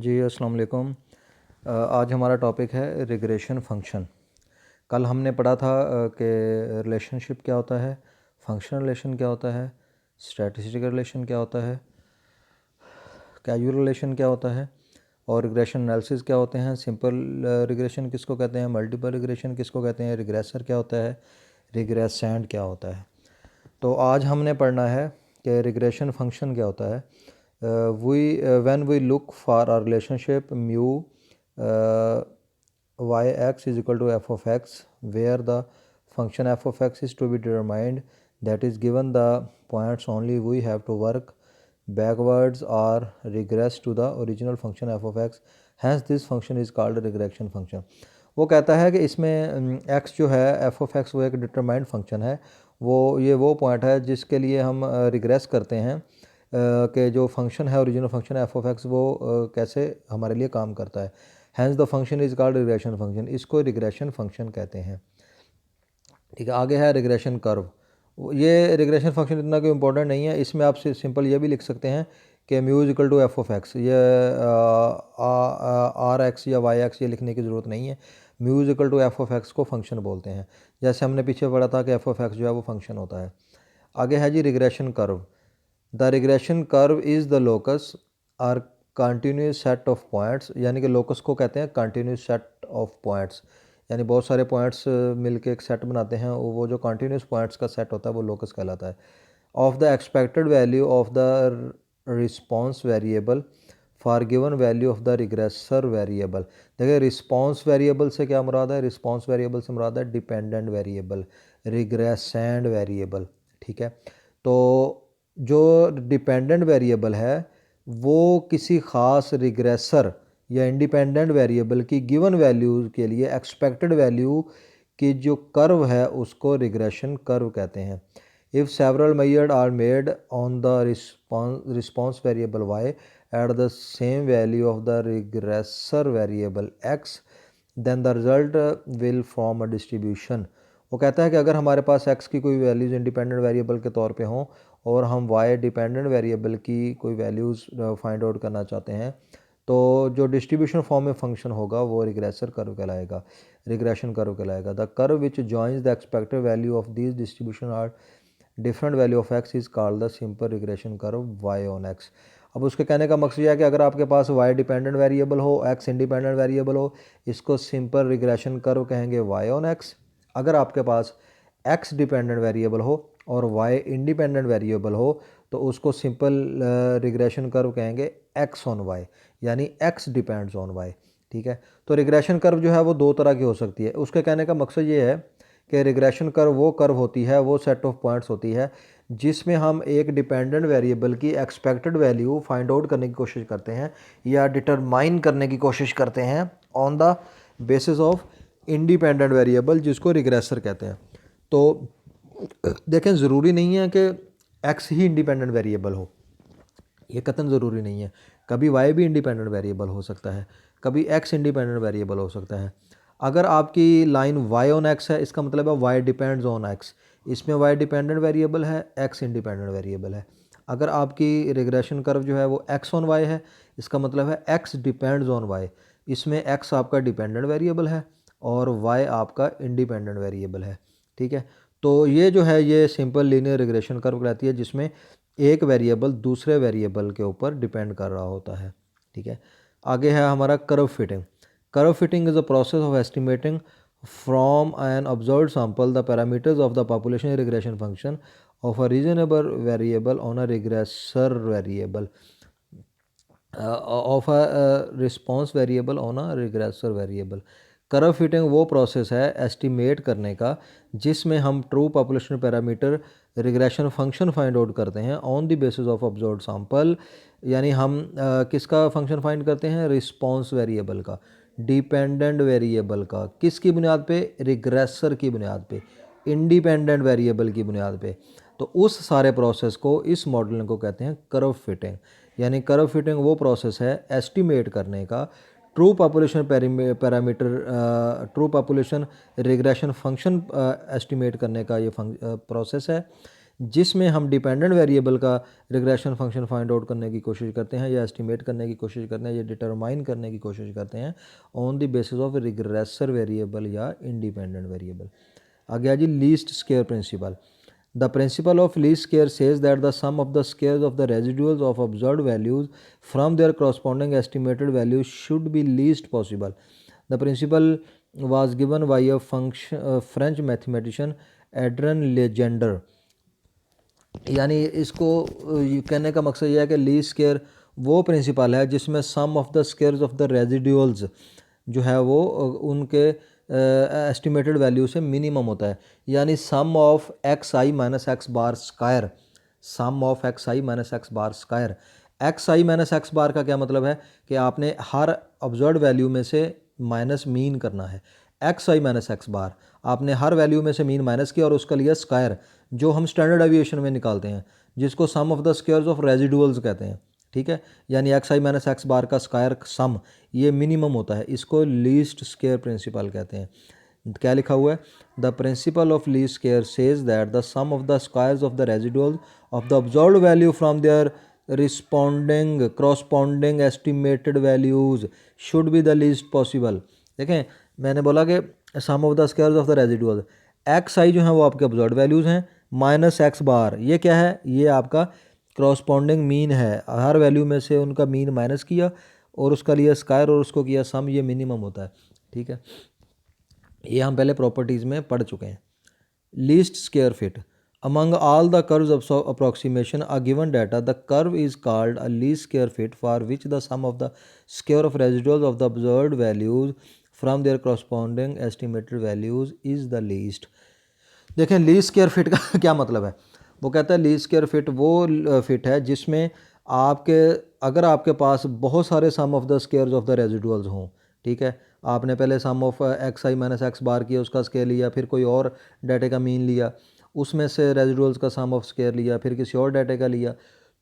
जी अस्सलाम वालेकुम। आज हमारा टॉपिक है रिग्रेशन फंक्शन। कल हमने पढ़ा था कि रिलेशनशिप क्या होता है, फंक्शनल रिलेशन क्या होता है, स्टैटिस्टिकल रिलेशन क्या होता है, कैजुअल रिलेशन क्या होता है और रिग्रेशन एनालिसिस क्या होते हैं। सिंपल रिग्रेशन किसको कहते हैं, मल्टीपल रिग्रेशन किसको कहते हैं, रिग्रेसर क्या होता है, रिग्रेसेंट क्या होता है। तो आज हमने पढ़ना है कि रिग्रेशन फंक्शन क्या होता है। When we look for a relationship mu yx is equal to f of x, where the function f of x is to be determined, that is given the points only, we have to work backwards or regress to the original function f of x. Hence this function is called a regression function. वो कहता है कि इसमें x जो है f of x वो एक determined function है। वो पॉइंट है जिसके लिए हम रिग्रेस करते हैं कि जो फंक्शन है original function F of X वो कैसे हमारे लिए काम करता है। Hence the function is called regression function, इसको रिग्रेशन फंक्शन कहते हैं। ठीक है, आगे है रिग्रेशन कर्व। ये रिग्रेशन फंक्शन इतना कोई इंपॉर्टेंट नहीं है, इसमें आप सिंपल ये भी लिख सकते हैं कि mu is equal to F of X. ये आर एक्स या वाई एक्स ये लिखने की ज़रूरत नहीं है। Mu is equal to F of X को फंक्शन बोलते हैं, जैसे हमने पीछे पढ़ा था कि एफ ऑफ एक्स जो है वो फंक्शन होता है। आगे है जी regression curve. The regression curve is the locus or continuous set of points, यानी कि लोकस को कहते हैं कंटिन्यूस सेट ऑफ पॉइंट्स, यानी बहुत सारे पॉइंट्स मिलके एक सेट बनाते हैं, वो जो कंटिन्यूस पॉइंट्स का सेट होता है वो लोकस कहलाता है। Of the expected value of the response variable for given value of the regressor variable. देखिए रिस्पॉन्स वेरिएबल से क्या मुराद है, रिस्पॉन्स वेरिएबल से मुराद है डिपेंडेंट वेरिएबल, रिग्रेसेंड वेरिएबल। ठीक है, तो जो डिपेंडेंट वेरिएबल है वो किसी ख़ास रिग्रेसर या इंडिपेंडेंट वेरिएबल की गिवन वैल्यू के लिए एक्सपेक्टेड वैल्यू की जो कर्व है उसको रिग्रेशन कर्व कहते हैं। If several measured are made on the response variable Y at the same value of the regressor variable X, then the result will form a distribution. वो कहता है कि अगर हमारे पास x की कोई वैल्यूज़ इंडिपेंडेंट वेरिएबल के तौर पे हों और हम y डिपेंडेंट वेरिएबल की कोई वैल्यूज़ फाइंड आउट करना चाहते हैं, तो जो डिस्ट्रीब्यूशन फॉर्म में फंक्शन होगा वो रिग्रेसर कर्व कहलाएगा, रिग्रेशन कर्व कहलाएगा। The curve which joins the expected value of these distribution or different value of x is called the simple regression curve y on x। अब उसके कहने का मकसद यह है कि अगर आपके पास y डिपेंडेंट वेरिएबल हो, x इंडिपेंडेंट वेरिएबल हो, इसको सिंपल रिग्रेशन कर्व कहेंगे y ऑन x। अगर आपके पास x डिपेंडेंट वेरिएबल हो और y इंडिपेंडेंट वेरिएबल हो तो उसको सिंपल रिग्रेशन कर्व कहेंगे x ऑन y, यानी x डिपेंड्स ऑन y। ठीक है, तो रिग्रेशन कर्व जो है वो दो तरह की हो सकती है। उसके कहने का मकसद ये है कि रिग्रेशन कर्व वो कर्व होती है, वो सेट ऑफ पॉइंट्स होती है जिसमें हम एक डिपेंडेंट वेरिएबल की एक्सपेक्टेड वैल्यू फाइंड आउट करने की कोशिश करते हैं या डिटरमाइन करने की कोशिश करते हैं on the basis of independent variable, जिसको रिग्रेसर कहते हैं। तो देखें, ज़रूरी नहीं है कि x ही इंडिपेंडेंट वेरिएबल हो, ये कतन ज़रूरी नहीं है। कभी y भी इंडिपेंडेंट वेरिएबल हो सकता है, कभी x इंडिपेंडेंट वेरिएबल हो सकता है। अगर आपकी लाइन y ऑन x है, इसका मतलब है y डिपेंड्स ऑन x, इसमें y डिपेंडेंट वेरिएबल है, x इंडिपेंडेंट वेरिएबल है। अगर आपकी रिग्रेशन कर्व जो है वो x ऑन y है, इसका मतलब है x डिपेंड्स ऑन y, इसमें x आपका डिपेंडेंट वेरिएबल है और y आपका इंडिपेंडेंट वेरिएबल है। ठीक है, तो ये जो है ये सिंपल लीनियर रिग्रेशन कर्व कहलाती है जिसमें एक वेरिएबल दूसरे वेरिएबल के ऊपर डिपेंड कर रहा होता है। ठीक है, आगे है हमारा curve fitting. Curve fitting is a process of estimating from an observed sample the parameters of the population regression function of a reasonable variable on a regressor variable of a response variable on a regressor variable. Curve fitting वो process है estimate करने का जिसमें हम true population parameter regression function find out करते हैं on the basis of observed sample, यानी हम किसका फंक्शन फाइंड करते हैं, रिस्पॉन्स वेरिएबल का, डिपेंडेंट वेरिएबल का, किसकी बुनियाद पे, रिग्रेसर की बुनियाद पे, इंडिपेंडेंट वेरिएबल की बुनियाद पे। तो उस सारे प्रोसेस को, इस मॉडलिंग को कहते हैं कर्व फिटिंग। यानी कर्व फिटिंग वो प्रोसेस है एस्टिमेट करने का true population parameter, true population regression function estimate करने का ये प्रोसेस है जिसमें हम डिपेंडेंट वेरिएबल का रिग्रेशन फंक्शन फाइंड आउट करने की कोशिश करते हैं या एस्टिमेट करने की कोशिश करते हैं या डिटरमाइन करने की कोशिश करते हैं on the basis of regressor variable या इंडिपेंडेंट वेरिएबल। आ गया जी least square principle. The principle of least square says that the sum of the squares of the residuals of observed values from their corresponding estimated values should be least possible. The principle was given by a French mathematician Adrien Legendre। यानी इसको कहने का मकसद यह है कि least square वो principle है जिसमें sum of the squares of the residuals जो है वो उनके एस्टिमेटेड वैल्यू से मिनिमम होता है। यानी sum of x i minus x bar square, sum of x i minus x bar square. X i minus x bar का क्या मतलब है कि आपने हर ऑब्जर्व वैल्यू में से माइनस मीन करना है। एक्स आई माइनस एक्स बार आपने हर वैल्यू में से मीन माइनस किया और उसका लिया स्क्वायर, जो हम स्टैंडर्ड एविएशन में निकालते हैं, जिसको सम of the squares of residuals कहते हैं। ठीक है, यानी x i minus x bar का स्क्वायर सम ये मिनिमम होता है, इसको लीस्ट स्क्वायर प्रिंसिपल कहते हैं। क्या लिखा हुआ है? The principle of least square says that the sum of the squares of the residuals of the observed value from their responding corresponding estimated values should be the least possible. देखें, मैंने बोला कि sum of the squares of the residuals, x i जो है वो आपके observed values हैं, minus x bar ये क्या है? ये आपका क्रॉसपॉन्डिंग मीन है, हर वैल्यू में से उनका मीन माइनस किया और उसका लिया स्क्वायर और उसको किया सम, ये मिनिमम होता है। ठीक है, ये हम पहले प्रॉपर्टीज़ में पढ़ चुके हैं। Least square fit among all the curves of approximation a given data, the curve is called a least square fit for which the sum of the square of residuals of the observed values from their corresponding estimated values is the least। देखें least square fit का क्या मतलब है? वो कहता है least square fit वो fit है जिसमें आपके अगर आपके पास बहुत सारे sum of the squares of the residuals हों। ठीक है, आपने पहले sum of x i minus x bar किया, उसका स्क्वायर लिया, फिर कोई और डाटे का मीन लिया, उसमें से रेजिडुअल्स का सम ऑफ स्क्वायर लिया, फिर किसी और डाटे का लिया,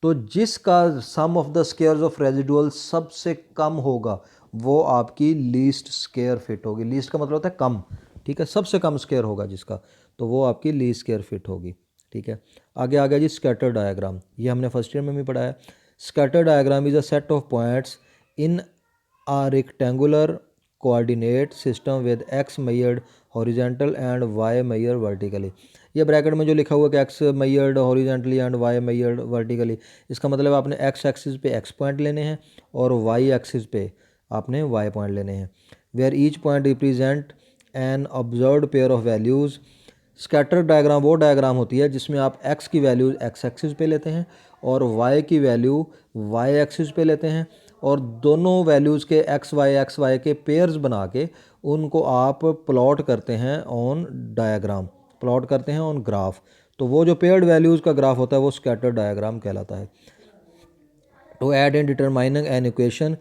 तो जिसका सम of the squares of residuals सबसे कम होगा वो आपकी लीस्ट स्क्वायर फिट होगी। लीस्ट का मतलब होता है कम। ठीक है, सबसे कम स्क्वायर होगा जिसका, तो वो आपकी लीस्ट स्क्वायर फिट होगी। ठीक है, आगे आ गया जी स्कैटर डायग्राम। ये हमने फर्स्ट ईयर में भी पढ़ा है। Scatter diagram is a set of points in a rectangular coordinate system with x measured horizontal and y measured vertically। ये ब्रैकेट में जो लिखा हुआ है कि x measured horizontally and y measured vertically, इसका मतलब आपने x एक्सिस पे x पॉइंट लेने हैं और y एक्सिस पे आपने y पॉइंट लेने हैं। Where each point represent an observed pair of values. Scatter diagram वो डायग्राम होती है जिसमें आप x की वैल्यूज़ x एक्सिस पे लेते हैं और y की वैल्यू y एक्सिस पे लेते हैं और दोनों वैल्यूज़ के एक्स वाई के पेयर्स बना के उनको आप प्लॉट करते हैं ऑन डायग्राम, प्लॉट करते हैं ऑन ग्राफ। तो वो जो पेयर्ड वैल्यूज़ का ग्राफ होता है वो स्कैटर डायग्राम कहलाता है। To aid in determining an equation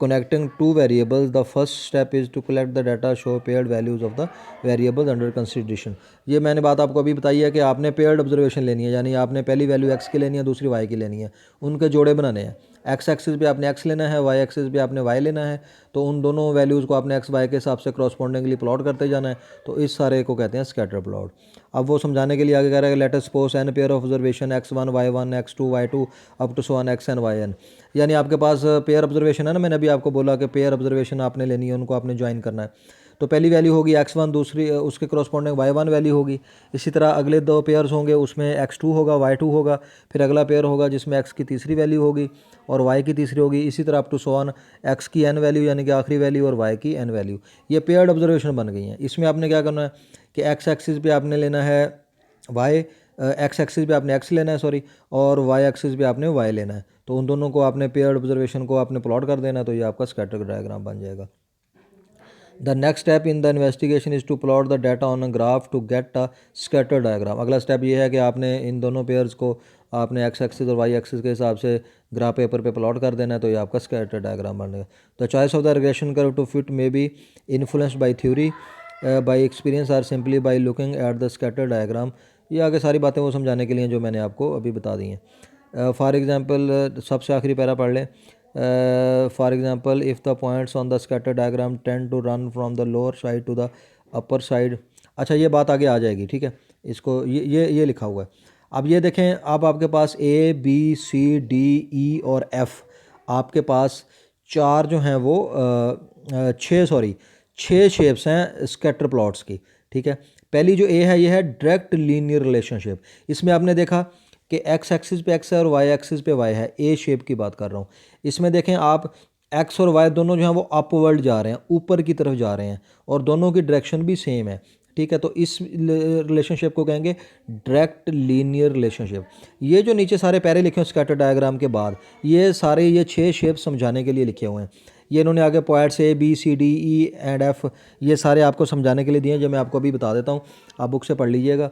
connecting two variables, the first step is to collect the data show paired values of the variables under consideration। ये मैंने बात आपको अभी बताई है कि आपने पेयर्ड ऑब्जर्वेशन लेनी है, यानी आपने पहली वैल्यू x की लेनी है, दूसरी y की लेनी है, उनके जोड़े बनाने हैं। x एक्सिस पे आपने x लेना है, y एक्सिस पे आपने y लेना है, तो उन दोनों वैल्यूज़ को आपने x y के हिसाब से क्रॉसपॉन्डिंगली प्लॉट करते जाना है। तो इस सारे को कहते हैं स्कैटर प्लॉट। अब वो समझाने के लिए आगे कह रहा है कि let us suppose an pair of observation x1 y1 x2 y2 up to so on xn yn। यानी आपके पास पेयर ऑब्जर्वेशन है ना, मैंने अभी आपको बोला कि पेयर ऑब्जर्वेशन आपने लेनी है, उनको आपने ज्वाइन करना है। तो पहली वैल्यू होगी x1, दूसरी उसके करस्पॉन्डिंग y1 वैल्यू होगी। इसी तरह अगले दो पेयर्स होंगे, उसमें x2 होगा, y2 होगा, फिर अगला पेयर होगा जिसमें x की तीसरी वैल्यू होगी और y की तीसरी होगी। इसी तरह up to so on x की n वैल्यू यानी कि आखिरी वैल्यू और y की n वैल्यू। ये पेयर्ड ऑब्जर्वेशन बन गई हैं। इसमें आपने क्या करना है कि x एक्सिस पे आपने लेना है y, एक्स एक्सिस पे आपने x लेना है सॉरी, और y एक्सिस पे आपने y लेना है। तो उन दोनों को आपने पेयर्ड ऑब्जर्वेशन को आपने प्लॉट कर देना, तो ये आपका स्कैटर डायग्राम बन जाएगा। The next step in the investigation is to plot the data on a graph to get a scatter diagram. अगला स्टेप ये है कि आपने इन दोनों पेयर्स को आपने एक्स एक्सिस और वाई एक्सिस के हिसाब से ग्राफ पेपर पे प्लॉट कर देना है, तो ये आपका स्कैटर डायग्राम बनेगा। The choice of the regression curve to fit may be influenced by theory, by experience or simply by looking at the scatter diagram. ये आगे सारी बातें वो समझाने के लिए जो मैंने आपको अभी बता दी हैं। फॉर एग्जांपल सबसे आखिरी पैरा पढ़ लें। For example if the points on the scatter diagram tend to run from the lower side to the upper side. अच्छा, ये बात आगे आ जाएगी, ठीक है, इसको ये लिखा हुआ है। अब ये देखें, अब आपके पास ए बी सी डी ई और एफ, आपके पास चार जो हैं वो छः शेप्स हैं स्कैटर प्लॉट्स की। ठीक है, पहली जो ए है ये है डायरेक्ट लीनियर रिलेशनशिप। इसमें आपने देखा कि एक्स एक्सिस पे एक्स है और वाई एक्सिस पे वाई है, ए शेप की बात कर रहा हूँ। इसमें देखें आप एक्स और वाई दोनों जो हैं वो अपवर्ड जा रहे हैं, ऊपर की तरफ जा रहे हैं, और दोनों की डायरेक्शन भी सेम है। ठीक है, तो इस रिलेशनशिप को कहेंगे डायरेक्ट लीनियर रिलेशनशिप। ये जो नीचे सारे पैरे लिखे हैं स्कैटर डायग्राम के बाद, ये सारे ये छः शेप समझाने के लिए लिखे हुए हैं। ये इन्होंने आगे points A B C D E and F ये सारे आपको समझाने के लिए दिए हैं, जो मैं आपको अभी बता देता हूँ, आप बुक से पढ़ लीजिएगा।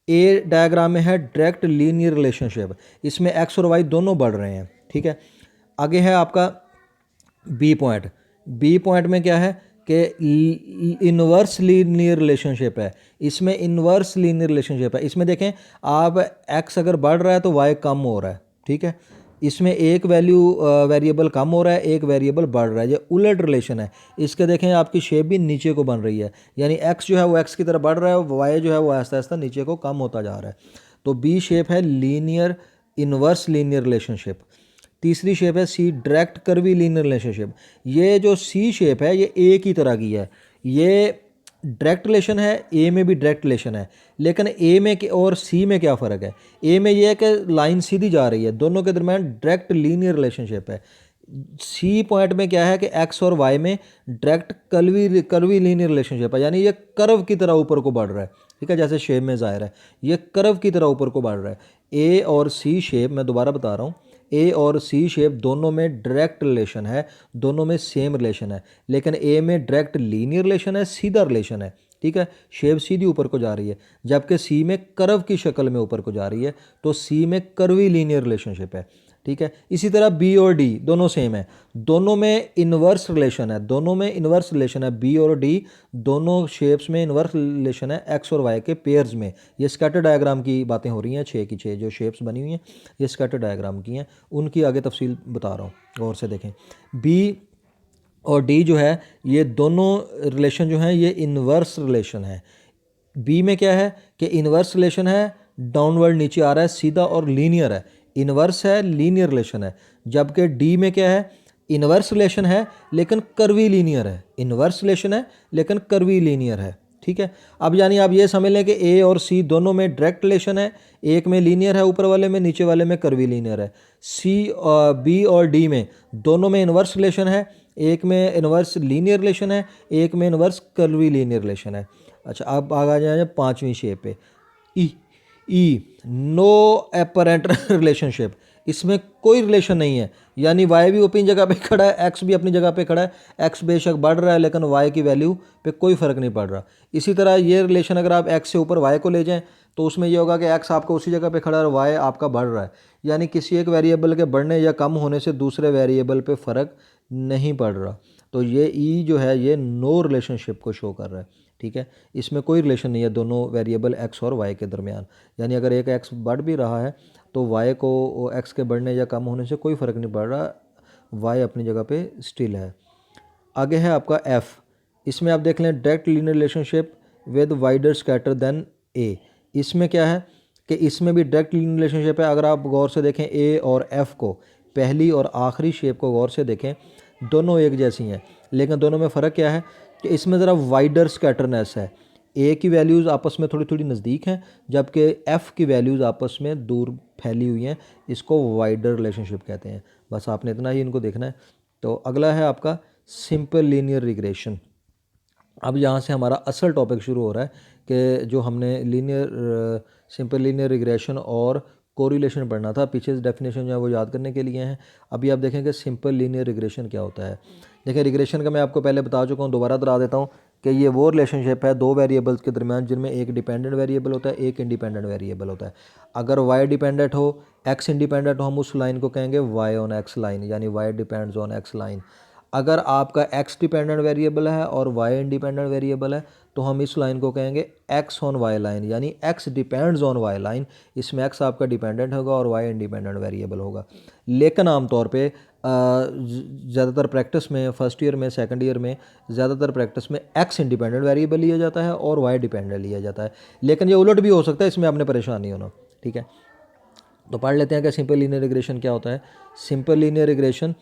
ए डायग्राम में है डायरेक्ट लीनियर रिलेशनशिप, इसमें एक्स और वाई दोनों बढ़ रहे हैं। ठीक है, आगे है आपका बी पॉइंट। बी पॉइंट में क्या है कि इन्वर्स लीनियर रिलेशनशिप है, इसमें इन्वर्स लीनियर रिलेशनशिप है। इसमें देखें आप एक्स अगर बढ़ रहा है तो वाई कम हो रहा है। ठीक है, इसमें एक वेरिएबल कम हो रहा है, एक वेरिएबल बढ़ रहा है, ये उलट रिलेशन है। इसके देखें आपकी शेप भी नीचे को बन रही है, यानी एक्स जो है वो एक्स की तरफ बढ़ रहा है, वाई जो है वो आहिस्ता आहिस्ता नीचे को कम होता जा रहा है। तो बी शेप है लीनियर इन्वर्स लीनियर रिलेशनशिप। तीसरी शेप है सी डायरेक्ट कर्वी लीनियर रिलेशनशिप। ये जो सी शेप है ये ए की तरह की है, ये डायरेक्ट रिलेशन है, ए में भी डायरेक्ट रिलेशन है, लेकिन ए में और सी में क्या फ़र्क है? ए में ये है कि लाइन सीधी जा रही है, दोनों के दरमियान डायरेक्ट लीनियर रिलेशनशिप है। सी पॉइंट में क्या है कि एक्स और वाई में डायरेक्ट कर्वी लीनियर रिलेशनशिप है, यानी ये कर्व की तरह ऊपर को बढ़ रहा है। ठीक है, जैसे शेप में ज़ाहिर है ये कर्व की तरह ऊपर को बढ़ रहा है। ए और सी शेप, मैं दोबारा बता रहा हूँ, ए और सी शेप दोनों में डायरेक्ट रिलेशन है, दोनों में सेम रिलेशन है, लेकिन ए में डायरेक्ट लीनियर रिलेशन है, सीधा रिलेशन है। ठीक है, शेप सीधी ऊपर को जा रही है, जबकि सी में कर्व की शक्ल में ऊपर को जा रही है, तो सी में कर्वी लीनियर रिलेशनशिप है। ठीक है, इसी तरह बी और डी दोनों सेम है, दोनों में इन्वर्स रिलेशन है, दोनों में इन्वर्स रिलेशन है। बी और डी दोनों शेप्स में इन्वर्स रिलेशन है एक्स और वाई के पेयर्स में। ये स्कैटर डायग्राम की बातें हो रही हैं, छः की छः जो शेप्स बनी हुई हैं ये स्कैटर डायग्राम की हैं, उनकी आगे तफसील बता रहा हूँ, गौर से देखें। बी और डी जो है ये दोनों रिलेशन जो हैं ये इन्वर्स रिलेशन है। बी में क्या है कि इन्वर्स रिलेशन है, डाउनवर्ड नीचे आ रहा है, सीधा और लीनियर है, इन्वर्स है, लीनियर रिलेशन है। जबकि डी में क्या है, इन्वर्स रिलेशन है लेकिन कर्वी लीनियर है, इन्वर्स रिलेशन है लेकिन कर्वी लीनियर है। ठीक है, अब यानी आप ये समझ लें कि ए और सी दोनों में डायरेक्ट रिलेशन है, एक में लीनियर है ऊपर वाले में, नीचे वाले में कर्वी लीनियर है। सी बी और डी में दोनों में इन्वर्स रिलेशन है, एक में इन्वर्स लीनियर रिलेशन है, एक में इन्वर्स कर्वी लीनियर रिलेशन है। अच्छा, अब आ जाए पांचवी शेप पे, ई ई नो एपरेंट रिलेशनशिप, इसमें कोई रिलेशन नहीं है, यानी वाई भी अपनी जगह पे खड़ा है, एक्स भी अपनी जगह पे खड़ा है, एक्स बेशक बढ़ रहा है लेकिन वाई की वैल्यू पे कोई फ़र्क नहीं पड़ रहा। इसी तरह ये रिलेशन अगर आप एक्स से ऊपर वाई को ले जाएं तो उसमें ये होगा कि एक्स आपका उसी जगह पे खड़ा है और वाई आपका बढ़ रहा है, यानी किसी एक वेरिएबल के बढ़ने या कम होने से दूसरे वेरिएबल पे फ़र्क नहीं पड़ रहा। तो ये ई जो है ये नो रिलेशनशिप को शो कर रहा है। ठीक है, इसमें कोई रिलेशन नहीं है दोनों वेरिएबल एक्स और वाई के दरमियान, यानी अगर एक एक्स बढ़ भी रहा है तो वाई को एक्स के बढ़ने या कम होने से कोई फ़र्क नहीं पड़ रहा, वाई अपनी जगह पे स्टिल है। आगे है आपका एफ़, इसमें आप देख लें direct linear relationship with wider scatter than A. इसमें क्या है कि इसमें भी डायरेक्ट लीनियर रिलेशनशिप है। अगर आप गौर से देखें ए और एफ़ को, पहली और आखिरी शेप को गौर से देखें, दोनों एक जैसी हैं, लेकिन दोनों में फ़र्क क्या है कि इसमें ज़रा वाइडर स्कैटरनेस है, ए की वैल्यूज़ आपस में थोड़ी थोड़ी नज़दीक हैं, जबकि एफ़ की वैल्यूज़ आपस में दूर फैली हुई हैं, इसको वाइडर रिलेशनशिप कहते हैं। बस आपने इतना ही इनको देखना है। तो अगला है आपका सिंपल लीनियर रिग्रेशन। अब यहाँ से हमारा असल टॉपिक शुरू हो रहा है कि जो हमने सिंपल लीनियर रिग्रेशन और कोरिलेशन पढ़ना था, पीछे से डेफिनेशन जो है वो याद करने के लिए हैं। अभी आप देखें कि सिंपल लीनियर रिग्रेशन क्या होता है। देखिए, रिग्रेशन का मैं आपको पहले बता चुका हूँ, दोबारा दोहरा देता हूँ कि ये वो रिलेशनशिप है दो वेरिएबल्स के दरमियान जिनमें एक डिपेंडेंट वेरिएबल होता है, एक इंडिपेंडेंट वेरिएबल होता है। अगर वाई डिपेंडेंट हो, एक्स इंडिपेंडेंट हो, हम उस लाइन को कहेंगे वाई ऑन एक्स लाइन, यानी Y depends on X line. अगर आपका एक्स डिपेंडेंट वेरिएबल है और वाई इंडिपेंडेंट वेरिएबल है तो हम इस लाइन को कहेंगे एक्स ऑन वाई लाइन, यानी X depends on Y line. इसमें एक्स आपका डिपेंडेंट होगा और वाई इंडिपेंडेंट वेरिएबल होगा। लेकिन आमतौर पे ज़्यादातर प्रैक्टिस में, फर्स्ट ईयर में, सेकंड ईयर में ज़्यादातर प्रैक्टिस में एक्स इंडिपेंडेंट वेरिएबल लिया जाता है और वाई डिपेंडेंट लिया जाता है, लेकिन ये उलट भी हो सकता है, इसमें आपने परेशान नहीं होना। ठीक है, तो पढ़ लेते हैं कि सिंपल लीनियर रिग्रेशन क्या होता है। Simple linear regression,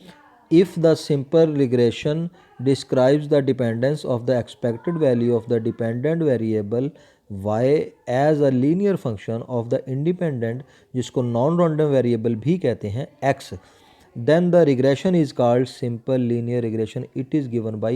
if the simple regression describes the dependence of the expected value of the dependent variable y as a linear function of the independent, जिसको नॉन रैंडम वेरिएबल भी कहते हैं, x, then the regression is called simple linear regression. It is given by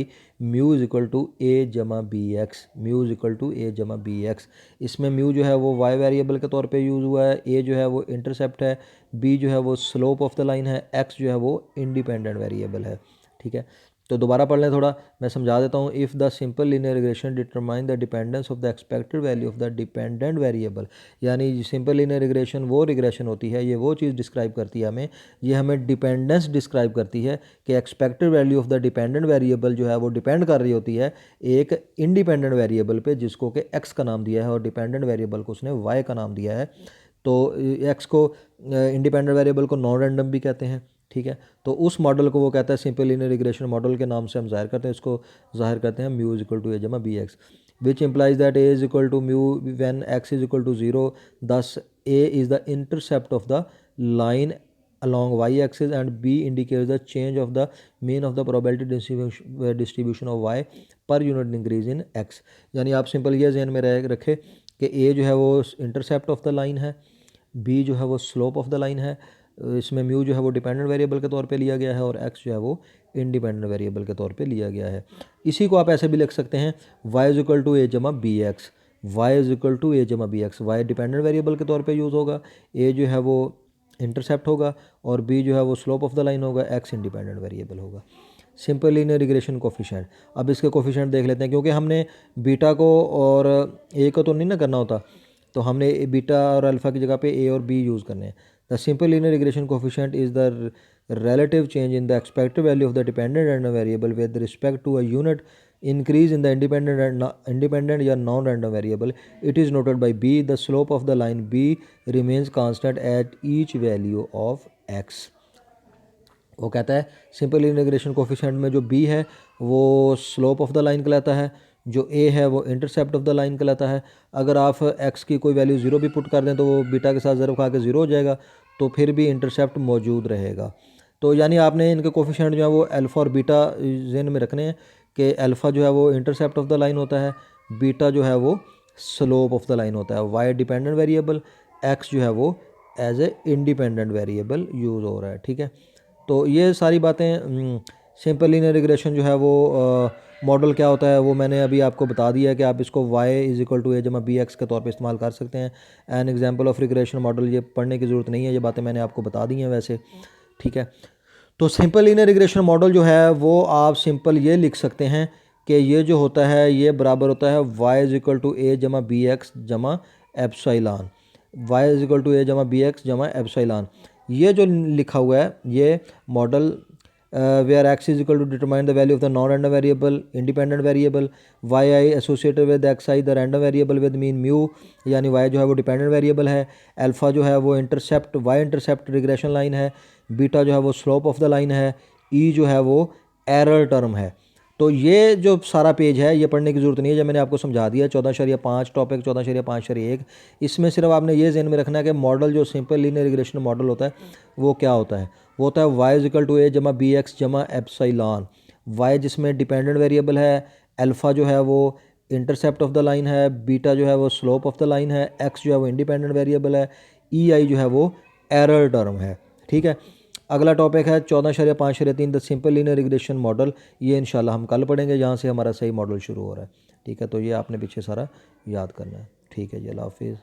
mu is equal to a जमा bx, mu is equal to a जमा bx। इसमें mu जो है वो y वेरिएबल के तौर पे यूज़ हुआ है, a जो है वो इंटरसेप्ट है, b जो है वो स्लोप ऑफ द लाइन है, x जो है वो इंडिपेंडेंट वेरिएबल है। ठीक है, तो दोबारा पढ़ लें, थोड़ा मैं समझा देता हूँ। If the simple linear regression determine the dependence of the expected value of the dependent variable, यानी सिंपल लीनियर रिग्रेशन वो रिग्रेशन होती है, ये वो चीज़ डिस्क्राइब करती है हमें, ये हमें डिपेंडेंस डिस्क्राइब करती है कि expected value of the dependent variable जो है वो डिपेंड कर रही होती है एक इंडिपेंडेंट वेरिएबल पे, जिसको कि एक्स का नाम दिया है और डिपेंडेंट वेरिएबल को उसने वाई का नाम दिया है। तो एक्स को, इंडिपेंडेंट वेरिएबल को नॉन रैंडम भी कहते हैं। ठीक है, तो उस मॉडल को वो कहता है सिंपल लीनियर रिग्रेशन मॉडल के नाम से हम जाहिर करते हैं, इसको जाहिर करते हैं म्यू इज इक्वल टू ए जमा B X, which implies that A is equal to mu when X is equal to 0, thus A is the intercept of the line along y axis and b indicates the change of the mean of the probability distribution of y per unit increase in x। यानी आप simple ये जहन में रखें कि a जो है वो इंटरसेप्ट ऑफ द लाइन है, b जो है वो स्लोप ऑफ द लाइन है, इसमें म्यू जो है वो डिपेंडेंट वेरिएबल के तौर पे लिया गया है और x जो है वो इंडिपेंडेंट वेरिएबल के तौर पे लिया गया है। इसी को आप ऐसे भी लिख सकते हैं y इज इक्वल टू ए जमा B x, y is equal to ए जमा B x. Y dependent variable के तौर पे यूज़ होगा, a जो है वो इंटरसेप्ट होगा और b जो है वो स्लोप ऑफ द लाइन होगा, x इंडिपेंडेंट वेरिएबल होगा। सिंपल लीनियर रिग्रेशन कोफिशिएंट, अब इसके कोफिशिएंट देख लेते हैं, क्योंकि हमने बीटा को और a को तो नहीं ना करना होता, तो हमने बीटा और अल्फ़ा की जगह पे a और b यूज़ करने हैं। The simple linear regression coefficient is the relative change in the expected value of the dependent random variable with respect to a unit increase in the independent या non random variable. It is noted by b, the slope of the line b remains constant at each value of x। वो कहता है simple integration coefficient में जो b है वो slope of the line कहलाता है, जो a है वो इंटरसेप्ट ऑफ द लाइन कहलाता है। अगर आप x की कोई वैल्यू 0 भी पुट कर दें तो वो बीटा के साथ ज़रूर खा के 0 हो जाएगा, तो फिर भी इंटरसेप्ट मौजूद रहेगा। तो यानी आपने इनके कोफिशिएंट जो है वो अल्फ़ा और बीटा ज़हन में रखने हैं कि अल्फ़ा जो है वो इंटरसेप्ट ऑफ द लाइन होता है, बीटा जो है वो स्लोप ऑफ द लाइन होता है, वाई डिपेंडेंट वेरिएबल, एक्स जो है वो as a independent variable use हो रहा है। ठीक है, तो ये सारी बातें सिंपल लीनियर रिग्रेशन जो है वो मॉडल क्या होता है वो मैंने अभी आपको बता दिया है कि आप इसको y इज़ इक्वल टू ए जमा बी एक्स के तौर पे इस्तेमाल कर सकते हैं। An example of regression model, ये पढ़ने की ज़रूरत नहीं है, ये बातें मैंने आपको बता दी हैं वैसे। ठीक है, तो सिंपल लीनियर रिग्रेशन मॉडल जो है वो आप सिंपल ये लिख सकते हैं कि ये जो होता है ये बराबर होता है y इज़ इक्वल टू ए जमा बी एक्स जमा epsilon, y is equal to ए जमा बी एक्स जमा एप्सिलॉन। ये जो लिखा हुआ है ये model where x is equal to determine the value of the non-random variable, independent variable, yi associated with xi the random variable with mean mu, यानी y जो है वो डिपेंडेंट वेरिएबल है, अल्फ़ा जो है वो intercept y intercept regression line है, beta जो है वो स्लोप ऑफ द लाइन है, e जो है वो एरर टर्म है। तो ये जो सारा पेज है ये पढ़ने की ज़रूरत नहीं है, जब मैंने आपको समझा दिया 14.5 टॉपिक 14.5.1, इसमें सिर्फ आपने ये ज़हन में रखना है कि मॉडल जो सिंपल लीनियर रिग्रेशन मॉडल होता है वो क्या होता है। वो होता है y इज़ इक्वल टू ए जमा बी एक्स जमा एप्सिलॉन, y जिसमें डिपेंडेंट वेरिएबल है, अल्फ़ा जो है वो इंटरसेप्ट ऑफ द लाइन है, बीटा जो है वो स्लोप ऑफ द लाइन है, x जो है वो इंडिपेंडेंट वेरिएबल है, ei जो है वो एरर टर्म है। ठीक है, अगला टॉपिक है 14.5.3 the simple linear regression model, ये इंशाल्लाह हम कल पढ़ेंगे जहाँ से हमारा सही मॉडल शुरू हो रहा है। ठीक है, तो ये आपने पीछे सारा याद करना है। ठीक है जी, अल्लाह हाफिज़।